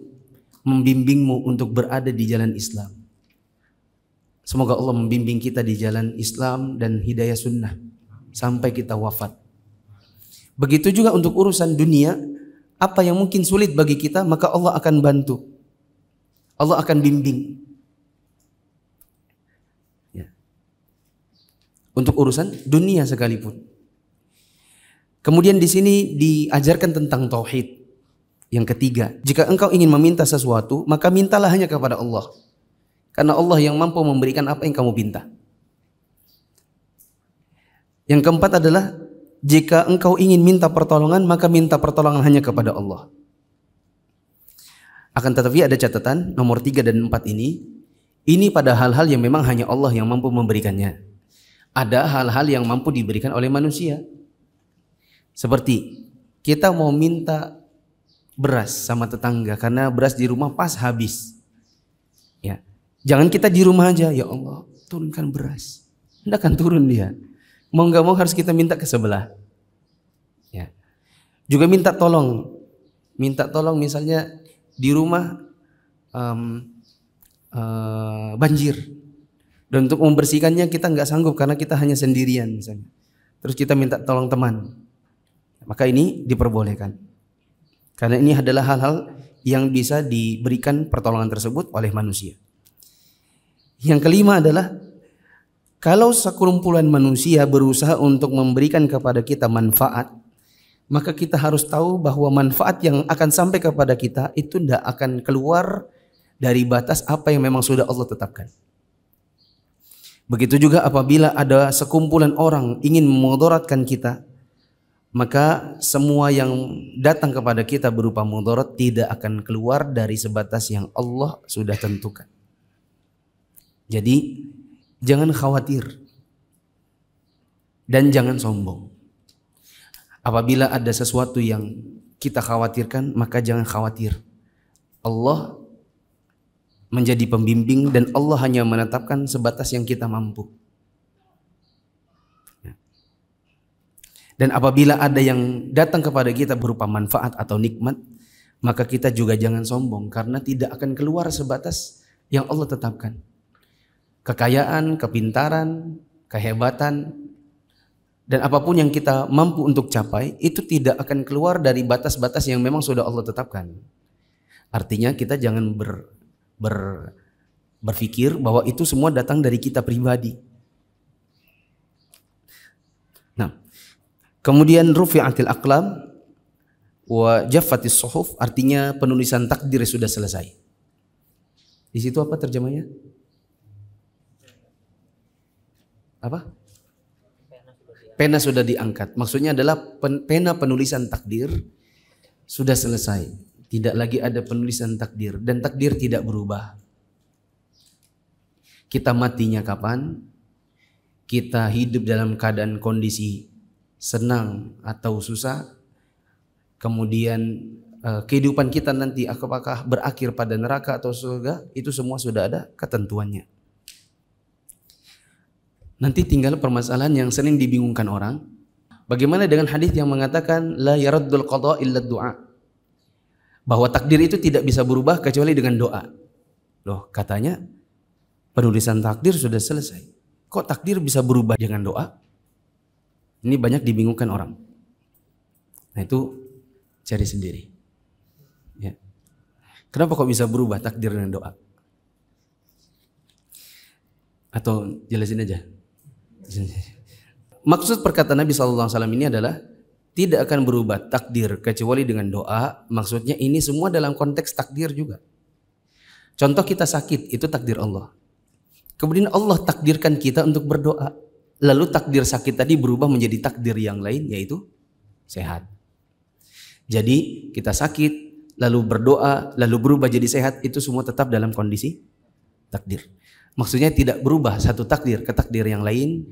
membimbingmu untuk berada di jalan Islam. Semoga Allah membimbing kita di jalan Islam dan hidayah sunnah sampai kita wafat. Begitu juga untuk urusan dunia, apa yang mungkin sulit bagi kita, maka Allah akan bantu. Allah akan bimbing. Ya. Untuk urusan dunia sekalipun. Kemudian di sini diajarkan tentang tauhid. Yang ketiga, jika engkau ingin meminta sesuatu, maka mintalah hanya kepada Allah. Karena Allah yang mampu memberikan apa yang kamu minta. Yang keempat adalah, jika engkau ingin minta pertolongan, maka minta pertolongan hanya kepada Allah. Akan tetapi ada catatan, nomor 3 dan 4 ini pada hal-hal yang memang hanya Allah yang mampu memberikannya. Ada hal-hal yang mampu diberikan oleh manusia. Seperti kita mau minta beras sama tetangga karena beras di rumah pas habis. Ya. Jangan kita di rumah aja, ya Allah turunkan beras. Tidak akan turun dia. Mau nggak mau harus kita minta ke sebelah. Ya. Juga minta tolong misalnya di rumah banjir. Dan untuk membersihkannya kita nggak sanggup karena kita hanya sendirian misalnya. Terus kita minta tolong teman. Maka ini diperbolehkan. Karena ini adalah hal-hal yang bisa diberikan pertolongan tersebut oleh manusia. Yang kelima adalah, kalau sekumpulan manusia berusaha untuk memberikan kepada kita manfaat, maka kita harus tahu bahwa manfaat yang akan sampai kepada kita itu tidak akan keluar dari batas apa yang memang sudah Allah tetapkan. Begitu juga apabila ada sekumpulan orang ingin memudaratkan kita, maka semua yang datang kepada kita berupa mudarat tidak akan keluar dari sebatas yang Allah sudah tentukan. Jadi jangan khawatir dan jangan sombong. Apabila ada sesuatu yang kita khawatirkan, maka jangan khawatir. Allah menjadi pembimbing dan Allah hanya menetapkan sebatas yang kita mampu. Dan apabila ada yang datang kepada kita berupa manfaat atau nikmat, maka kita juga jangan sombong karena tidak akan keluar sebatas yang Allah tetapkan. Kekayaan, kepintaran, kehebatan, dan apapun yang kita mampu untuk capai, itu tidak akan keluar dari batas-batas yang memang sudah Allah tetapkan. Artinya kita jangan berpikir bahwa itu semua datang dari kita pribadi. Nah, kemudian rufi'atil aqlam wa jaffatis suhuf, artinya penulisan takdir sudah selesai. Di situ apa terjemahnya? Apa? Pena sudah diangkat. Maksudnya adalah pena penulisan takdir sudah selesai. Tidak lagi ada penulisan takdir dan takdir tidak berubah. Kita matinya kapan? Kita hidup dalam keadaan kondisi senang atau susah. Kemudian kehidupan kita nanti apakah berakhir pada neraka atau surga, itu semua sudah ada ketentuannya. Nanti tinggal permasalahan yang sering dibingungkan orang. Bagaimana dengan hadis yang mengatakan la yaraddul qada illa du'a? Bahwa takdir itu tidak bisa berubah kecuali dengan doa. Loh, katanya penulisan takdir sudah selesai. Kok takdir bisa berubah dengan doa? Ini banyak dibingungkan orang. Nah, itu cari sendiri. Ya. Kenapa kok bisa berubah takdir dengan doa? Atau jelasin aja. Maksud perkataan Nabi SAW ini adalah tidak akan berubah takdir kecuali dengan doa. Maksudnya ini semua dalam konteks takdir juga. Contoh kita sakit, itu takdir Allah. Kemudian Allah takdirkan kita untuk berdoa. Lalu takdir sakit tadi berubah menjadi takdir yang lain, yaitu sehat. Jadi kita sakit, lalu berdoa, lalu berubah jadi sehat, itu semua tetap dalam kondisi takdir. Maksudnya tidak berubah satu takdir ke takdir yang lain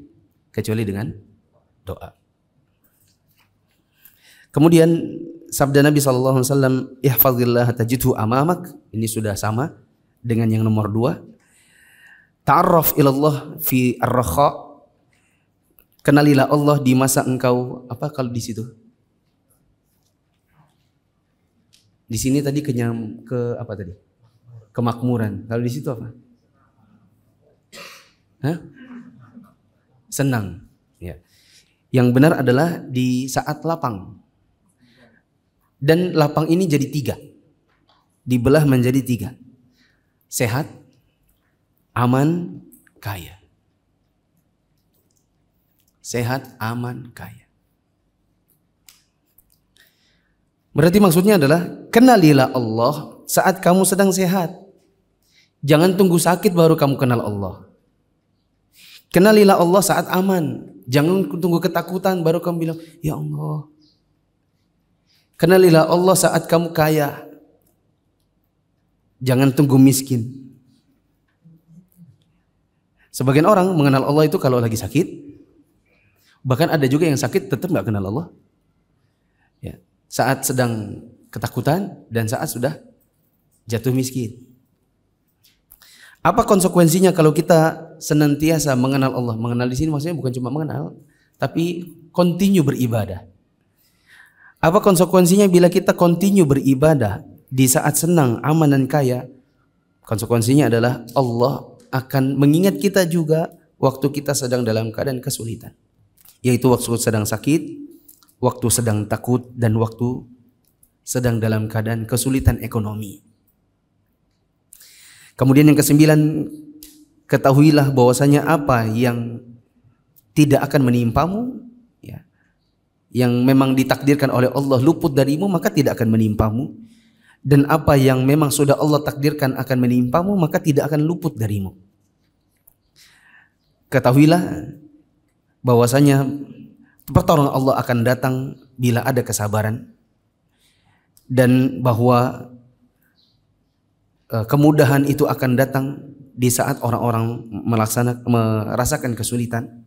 kecuali dengan doa. Kemudian sabda Nabi SAW, ihfazillah tajidhu amamak. Ini sudah sama dengan yang nomor 2. Ta'arraf ilallah fi ar-rakha. Kenalilah Allah di masa engkau apa kalau di situ? Di sini tadi ke apa tadi? Kemakmuran. Kalau di situ apa? Hah? Senang. Ya. Yang benar adalah di saat lapang. Dan lapang ini jadi 3. Dibelah menjadi 3. Sehat, aman, kaya. Sehat, aman, kaya. Berarti maksudnya adalah kenalilah Allah saat kamu sedang sehat. Jangan tunggu sakit baru kamu kenal Allah. Kenalilah Allah saat aman. Jangan tunggu ketakutan baru kamu bilang, ya Allah. Kenalilah Allah saat kamu kaya. Jangan tunggu miskin. Sebagian orang mengenal Allah itu kalau lagi sakit. Bahkan ada juga yang sakit tetap nggak kenal Allah. Ya. Saat sedang ketakutan dan saat sudah jatuh miskin. Apa konsekuensinya kalau kita senantiasa mengenal Allah? Mengenal di sini maksudnya bukan cuma mengenal, tapi continue beribadah. Apa konsekuensinya bila kita continue beribadah di saat senang, aman dan kaya? Konsekuensinya adalah Allah akan mengingat kita juga waktu kita sedang dalam keadaan kesulitan. Yaitu waktu sedang sakit, waktu sedang takut, dan waktu sedang dalam keadaan kesulitan ekonomi. Kemudian yang ke-9, ketahuilah bahwasanya apa yang tidak akan menimpamu, ya, yang memang ditakdirkan oleh Allah luput darimu, maka tidak akan menimpamu. Dan apa yang memang sudah Allah takdirkan akan menimpamu, maka tidak akan luput darimu. Ketahuilah bahwasanya pertolongan Allah akan datang bila ada kesabaran, dan bahwa kemudahan itu akan datang di saat orang-orang merasakan kesulitan,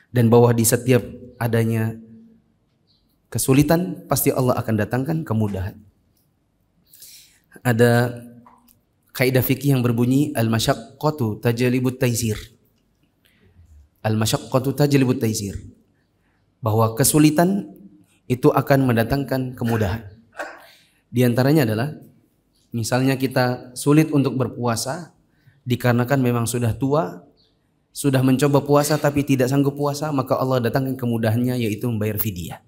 dan bahwa di setiap adanya kesulitan pasti Allah akan datangkan kemudahan. Ada kaidah fikih yang berbunyi al-masyaqqatu tajlibut taysir. Al-masyaqqatu tajlibut taysir. Bahwa kesulitan itu akan mendatangkan kemudahan. Di antaranya adalah misalnya kita sulit untuk berpuasa dikarenakan memang sudah tua, sudah mencoba puasa tapi tidak sanggup puasa, maka Allah datangkan kemudahannya yaitu membayar fidyah.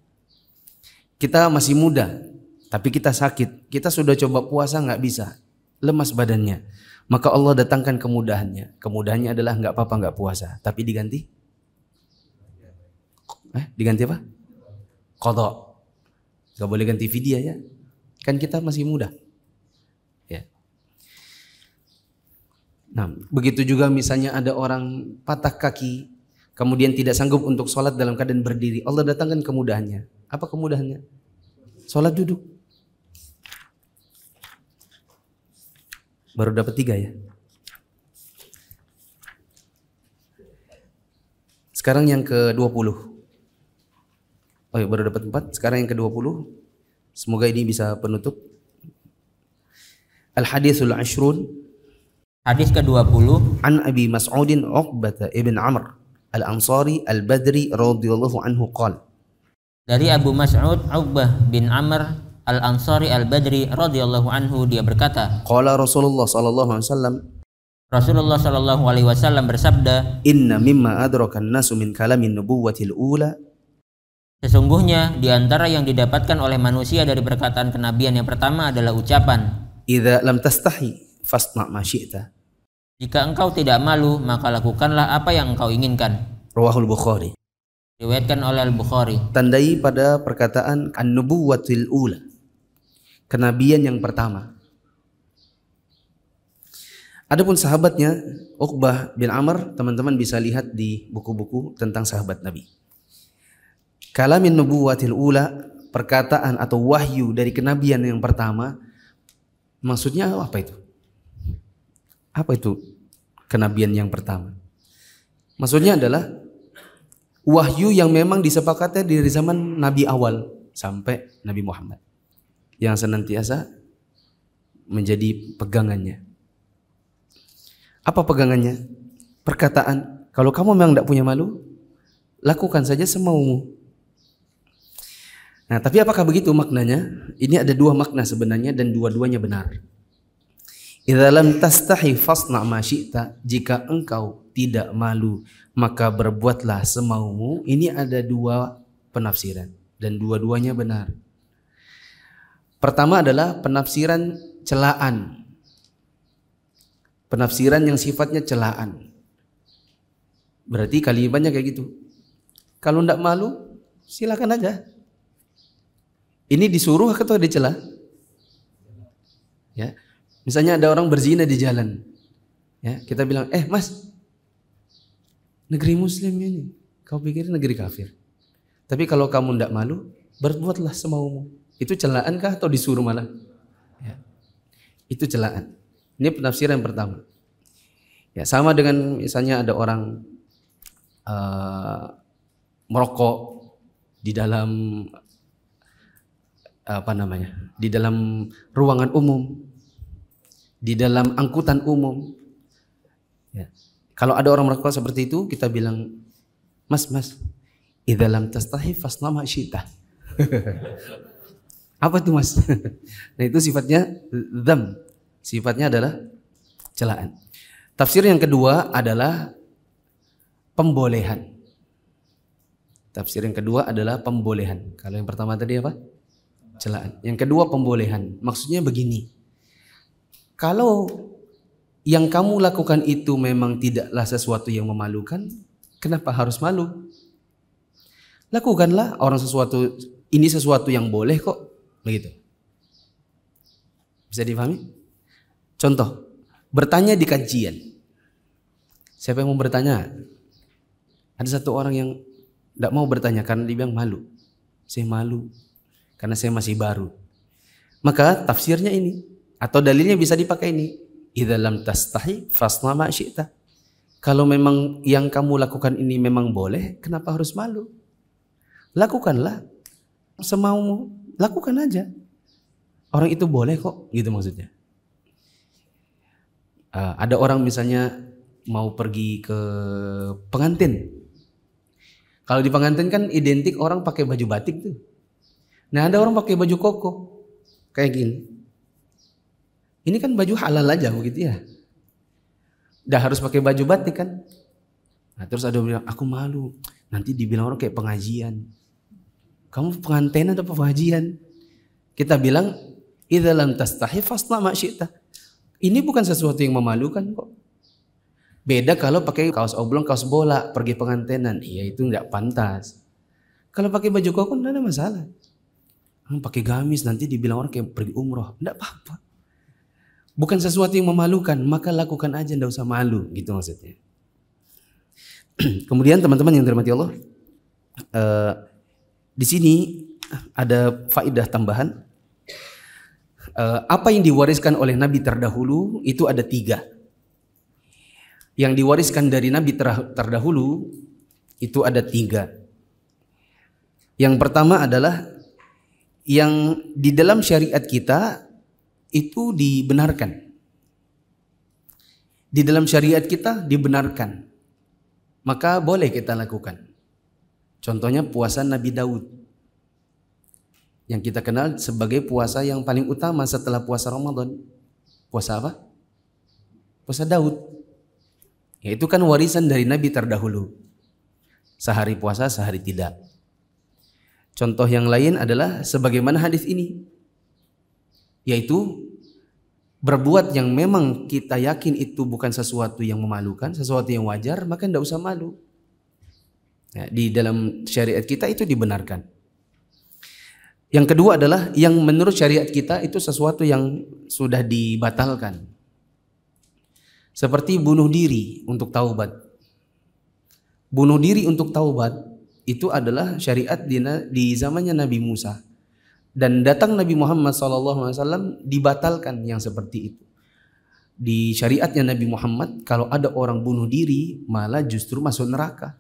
Kita masih muda tapi kita sakit, kita sudah coba puasa nggak bisa, lemas badannya, maka Allah datangkan kemudahannya. Kemudahannya adalah nggak apa-apa nggak puasa, tapi diganti apa? Qadha. Nggak boleh ganti fidyah ya, kan kita masih muda. Ya. Nah, begitu juga misalnya ada orang patah kaki, kemudian tidak sanggup untuk sholat dalam keadaan berdiri, Allah datangkan kemudahannya. Apa kemudahannya? Sholat duduk. Baru dapat 3 ya. Sekarang yang ke-20. Oh ya, baru dapat 4. Sekarang yang ke-20. Semoga ini bisa penutup. Al-hadithul ashrun. Hadis ke-20. An Abi Mas'udin Uqbah ibn Amr Al-Ansari Al-Badri radhiyallahu anhu qala. Dari Abu Mas'ud Uqbah bin Amr Al-Ansari Al-Badri radhiyallahu anhu, dia berkata, qala Rasulullah sallallahu alaihi wasallam, Rasulullah sallallahu alaihi wasallam bersabda, inna mimma adrakan nasu min kalamin nubuwatil ula, sesungguhnya di antara yang didapatkan oleh manusia dari perkataan kenabian yang pertama adalah ucapan, idza lam tastahi fasna' ma syi'ta, jika engkau tidak malu maka lakukanlah apa yang engkau inginkan. Rawahul Bukhari. Diriwayatkan oleh Al-Bukhari. Tandai pada perkataan an-nubuwatil ula, kenabian yang pertama. Adapun sahabatnya Uqbah bin Amr, teman-teman bisa lihat di buku-buku tentang sahabat Nabi. Kalamin nubuwatil ula, perkataan atau wahyu dari kenabian yang pertama, maksudnya apa itu? Apa itu kenabian yang pertama? Maksudnya adalah wahyu yang memang disepakati dari zaman Nabi awal sampai Nabi Muhammad, yang senantiasa menjadi pegangannya. Apa pegangannya? Perkataan, kalau kamu memang tidak punya malu, lakukan saja semaumu. Nah, tapi apakah begitu maknanya? Ini ada 2 makna sebenarnya dan dua-duanya benar. Idza lam tastahi fasna ma syi'ta, jika engkau tidak malu maka berbuatlah semaumu. Ini ada dua penafsiran dan dua-duanya benar. Pertama adalah penafsiran celaan. Penafsiran yang sifatnya celaan. Berarti kalimatnya kayak gitu. Kalau ndak malu, silakan aja. Ini disuruh atau dicela? Ya. Misalnya ada orang berzina di jalan. Ya, kita bilang, "Mas, negeri muslim ini. Kau pikir negeri kafir. Tapi kalau kamu ndak malu, berbuatlah semaumu." Itu celaankah atau disuruh malah? Ya. Itu celaan. Ini penafsiran pertama. Ya, sama dengan misalnya ada orang merokok di dalam di dalam ruangan umum, di dalam angkutan umum. Ya. Kalau ada orang merokok seperti itu, kita bilang, Mas, idza lam tastahi fasna ma syi'ta. Apa itu, Mas? Nah, itu sifatnya dzam. Sifatnya adalah celaan. Tafsir yang kedua adalah pembolehan. Tafsir yang kedua adalah pembolehan. Kalau yang pertama tadi apa? Celaan. Yang kedua pembolehan. Maksudnya begini. Kalau yang kamu lakukan itu memang tidaklah sesuatu yang memalukan, kenapa harus malu? Lakukanlah, ini sesuatu yang boleh kok. Begitu. Bisa dipahami? Contoh, bertanya di kajian. Siapa yang mau bertanya? Ada satu orang yang tidak mau bertanya karena dia bilang malu. Saya malu karena saya masih baru. Maka tafsirnya ini atau dalilnya bisa dipakai ini. Idza lam tastahi fasna ma syi'ta. Kalau memang yang kamu lakukan ini memang boleh, kenapa harus malu? Lakukanlah semaumu, lakukan aja. Orang itu boleh kok, gitu maksudnya. Ada orang misalnya mau pergi ke pengantin. Kalau di pengantin kan identik orang pakai baju batik tuh. Nah, ada orang pakai baju koko kayak gini. Ini kan baju halal aja begitu ya. Udah harus pakai baju batik kan. Nah, terus ada yang bilang, aku malu. Nanti dibilang orang kayak pengajian. Kamu pengantin atau pengajian? Kita bilang, idza lam tastahi fasna ma syi'ta. Ini bukan sesuatu yang memalukan kok. Beda kalau pakai kaos oblong, kaos bola, pergi pengantinan. Iya, itu enggak pantas. Kalau pakai baju koko enggak ada masalah. Pakai gamis nanti dibilang orang kayak pergi umroh. Enggak apa-apa. Bukan sesuatu yang memalukan, maka lakukan aja, enggak usah malu, gitu maksudnya. Kemudian teman-teman yang dirahmati Allah, di sini ada faedah tambahan. Apa yang diwariskan oleh Nabi terdahulu itu ada 3. Yang diwariskan dari Nabi terdahulu itu ada 3. Yang pertama adalah yang di dalam syariat kita itu dibenarkan. Di dalam syariat kita dibenarkan. Maka boleh kita lakukan. Contohnya puasa Nabi Daud. Yang kita kenal sebagai puasa yang paling utama setelah puasa Ramadan. Puasa apa? Puasa Daud. Itu kan warisan dari Nabi terdahulu. Sehari puasa, sehari tidak. Contoh yang lain adalah sebagaimana hadis ini. Yaitu berbuat yang memang kita yakin itu bukan sesuatu yang memalukan, sesuatu yang wajar, maka tidak usah malu. Nah, di dalam syariat kita itu dibenarkan. Yang kedua adalah yang menurut syariat kita itu sesuatu yang sudah dibatalkan. Seperti bunuh diri untuk taubat. Bunuh diri untuk taubat itu adalah syariat di zamannya Nabi Musa. Dan datang Nabi Muhammad SAW dibatalkan yang seperti itu. Di syariatnya Nabi Muhammad, kalau ada orang bunuh diri malah justru masuk neraka.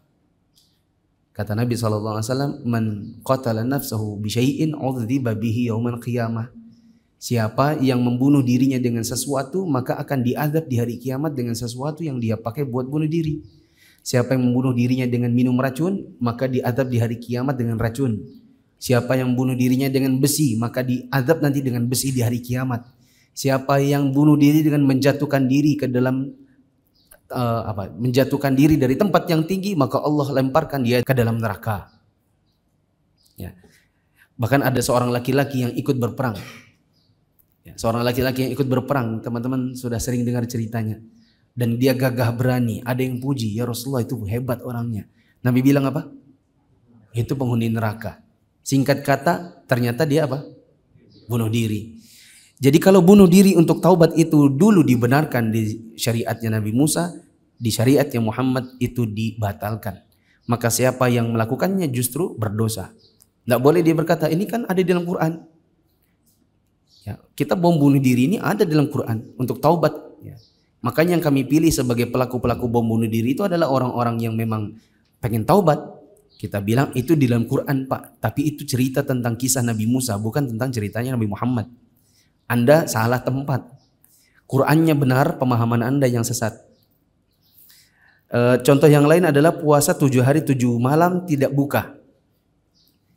Kata Nabi SAW, man qatala nafsahu bisyai'in udziba bihi yaumal qiyamah. Siapa yang membunuh dirinya dengan sesuatu, maka akan diazab di hari kiamat dengan sesuatu yang dia pakai buat bunuh diri. Siapa yang membunuh dirinya dengan minum racun, maka diazab di hari kiamat dengan racun. Siapa yang membunuh dirinya dengan besi, maka diazab nanti dengan besi di hari kiamat. Siapa yang bunuh diri dengan menjatuhkan diri ke dalam menjatuhkan diri dari tempat yang tinggi, maka Allah lemparkan dia ke dalam neraka. Ya. Bahkan ada seorang laki-laki yang ikut berperang. Ya, seorang laki-laki yang ikut berperang, teman-teman sudah sering dengar ceritanya. Dan dia gagah berani. Ada yang puji, ya Rasulullah itu hebat orangnya. Nabi bilang apa? Itu penghuni neraka. Singkat kata, ternyata dia apa? Bunuh diri. Jadi kalau bunuh diri untuk taubat itu dulu dibenarkan di syariatnya Nabi Musa, di syariatnya Muhammad itu dibatalkan. Maka siapa yang melakukannya justru berdosa. Tidak boleh dia berkata, ini kan ada di dalam Quran. Ya, kita bom bunuh diri ini ada di dalam Quran untuk taubat. Ya. Makanya yang kami pilih sebagai pelaku-pelaku bom bunuh diri itu adalah orang-orang yang memang pengen taubat. Kita bilang itu di dalam Quran Pak, tapi itu cerita tentang kisah Nabi Musa, bukan tentang ceritanya Nabi Muhammad. Anda salah tempat. Qurannya benar, pemahaman Anda yang sesat. Contoh yang lain adalah puasa 7 hari 7 malam tidak buka.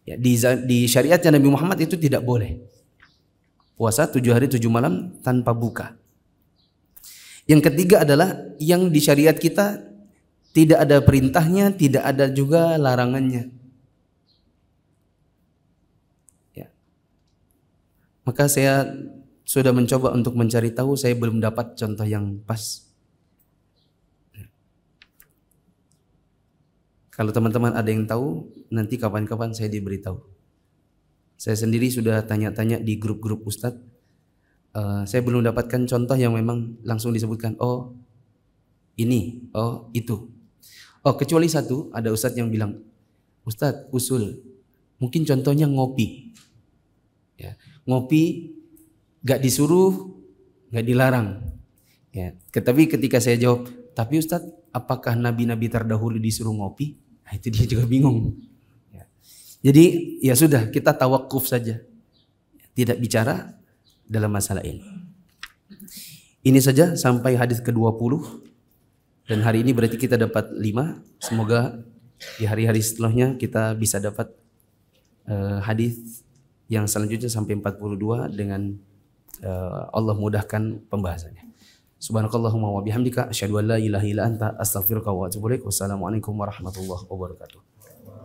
Ya, di syariatnya Nabi Muhammad itu tidak boleh. Puasa 7 hari 7 malam tanpa buka. Yang ketiga adalah yang di syariat kita tidak ada perintahnya, tidak ada juga larangannya. Ya. Maka saya sudah mencoba untuk mencari tahu, saya belum dapat contoh yang pas. Kalau teman-teman ada yang tahu, nanti kapan-kapan saya diberitahu. Saya sendiri sudah tanya-tanya di grup-grup Ustadz. Saya belum dapatkan contoh yang memang langsung disebutkan. Oh ini, oh itu. Oh kecuali satu, ada Ustadz yang bilang, Ustadz usul, mungkin contohnya ngopi. Ya, ngopi gak disuruh, gak dilarang. Ya, tapi ketika saya jawab, tapi Ustadz, apakah nabi-nabi terdahulu disuruh ngopi? Nah, itu dia juga bingung. Ya. Jadi ya sudah, kita tawakuf saja, tidak bicara dalam masalah ini. Ini saja sampai hadis ke-20, dan hari ini berarti kita dapat 5. Semoga di hari-hari setelahnya kita bisa dapat hadis yang selanjutnya sampai 42 dengan Allah mudahkan pembahasannya. Subhanakallahumma wa bihamdika asyhadu an la ilaha illa anta astaghfiruka wa atubu ilaik. Wassalamualaikum warahmatullahi wabarakatuh.